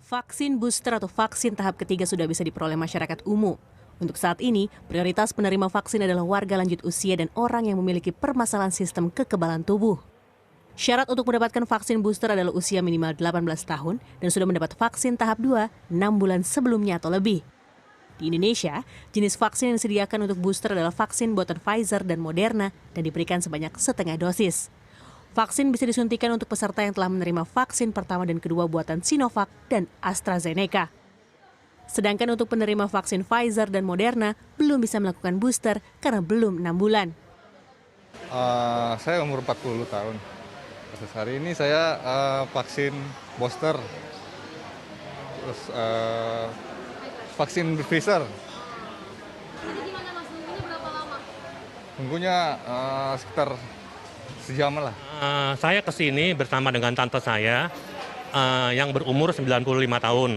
Vaksin booster atau vaksin tahap ketiga sudah bisa diperoleh masyarakat umum. Untuk saat ini, prioritas penerima vaksin adalah warga lanjut usia dan orang yang memiliki permasalahan sistem kekebalan tubuh. Syarat untuk mendapatkan vaksin booster adalah usia minimal 18 tahun dan sudah mendapat vaksin tahap 2 6 bulan sebelumnya atau lebih. Di Indonesia, jenis vaksin yang disediakan untuk booster adalah vaksin buatan Pfizer dan Moderna dan diberikan sebanyak setengah dosis. Vaksin bisa disuntikan untuk peserta yang telah menerima vaksin pertama dan kedua buatan Sinovac dan AstraZeneca. Sedangkan untuk penerima vaksin Pfizer dan Moderna belum bisa melakukan booster karena belum 6 bulan. Saya umur 40 tahun. Hari ini saya vaksin booster, terus vaksin Pfizer. Jadi gimana Mas, nunggunya berapa lama? Nunggunya sekitar sejam lah. Saya kesini bersama dengan tante saya yang berumur 95 tahun.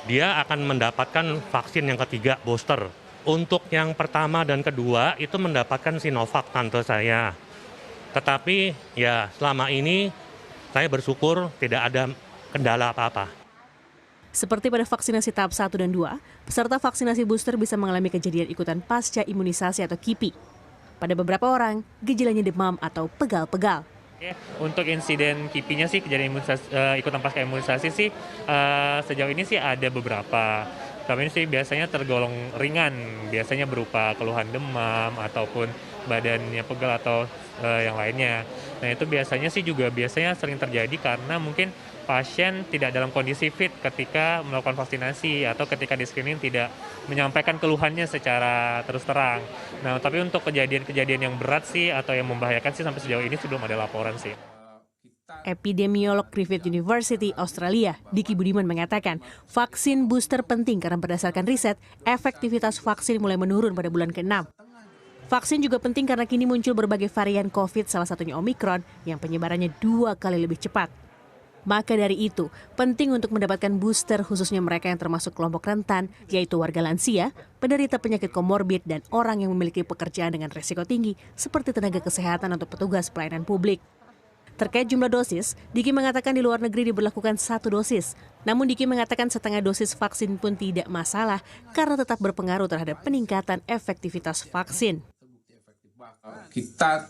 Dia akan mendapatkan vaksin yang ketiga booster. Untuk yang pertama dan kedua itu mendapatkan Sinovac tante saya. Tetapi ya selama ini saya bersyukur tidak ada kendala apa-apa. Seperti pada vaksinasi tahap 1 dan 2, peserta vaksinasi booster bisa mengalami kejadian ikutan pasca imunisasi atau KIPI. Pada beberapa orang, gejalanya demam atau pegal-pegal. Untuk insiden KIPI-nya sih, kejadian ikutan pasca imunisasi sih, sejauh ini sih ada beberapa. Tapi ini sih biasanya tergolong ringan, biasanya berupa keluhan demam ataupun badannya pegal atau yang lainnya. Nah itu biasanya sih juga sering terjadi karena mungkin pasien tidak dalam kondisi fit ketika melakukan vaksinasi atau ketika di screening tidak menyampaikan keluhannya secara terus terang. Nah, tapi untuk kejadian-kejadian yang berat sih atau yang membahayakan sih sampai sejauh ini belum ada laporan sih. Epidemiolog Griffith University Australia, Diki Budiman mengatakan, vaksin booster penting karena berdasarkan riset, efektivitas vaksin mulai menurun pada bulan ke-6. Vaksin juga penting karena kini muncul berbagai varian COVID, salah satunya Omicron, yang penyebarannya 2 kali lebih cepat. Maka dari itu, penting untuk mendapatkan booster khususnya mereka yang termasuk kelompok rentan, yaitu warga lansia, penderita penyakit komorbid, dan orang yang memiliki pekerjaan dengan risiko tinggi, seperti tenaga kesehatan atau petugas pelayanan publik. Terkait jumlah dosis, Diki mengatakan di luar negeri diberlakukan 1 dosis. Namun Diki mengatakan setengah dosis vaksin pun tidak masalah karena tetap berpengaruh terhadap peningkatan efektivitas vaksin. Kita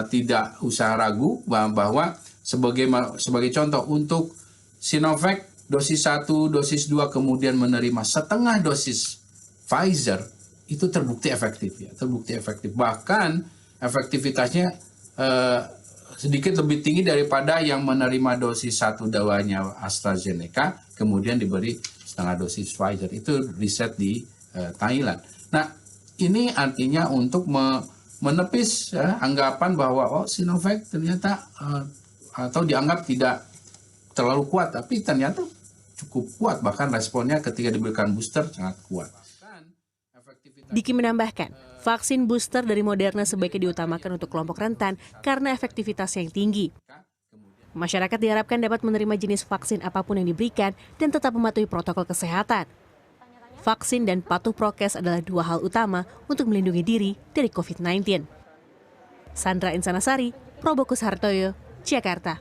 tidak usah ragu bahwa sebagai contoh untuk Sinovac dosis 1, dosis 2 kemudian menerima setengah dosis Pfizer itu terbukti efektif ya, terbukti efektif. Bahkan efektivitasnya sedikit lebih tinggi daripada yang menerima dosis 1 dawanya AstraZeneca kemudian diberi setengah dosis Pfizer. Itu riset di Thailand. Nah, ini artinya untuk menepis anggapan bahwa Sinovac ternyata atau dianggap tidak terlalu kuat, tapi ternyata cukup kuat, bahkan responnya ketika diberikan booster sangat kuat. Diki menambahkan, vaksin booster dari Moderna sebaiknya diutamakan untuk kelompok rentan karena efektivitasnya yang tinggi. Masyarakat diharapkan dapat menerima jenis vaksin apapun yang diberikan dan tetap mematuhi protokol kesehatan. Vaksin dan patuh prokes adalah 2 hal utama untuk melindungi diri dari COVID-19. Sandra Insanasari, Probokus Hartoyo, Jakarta.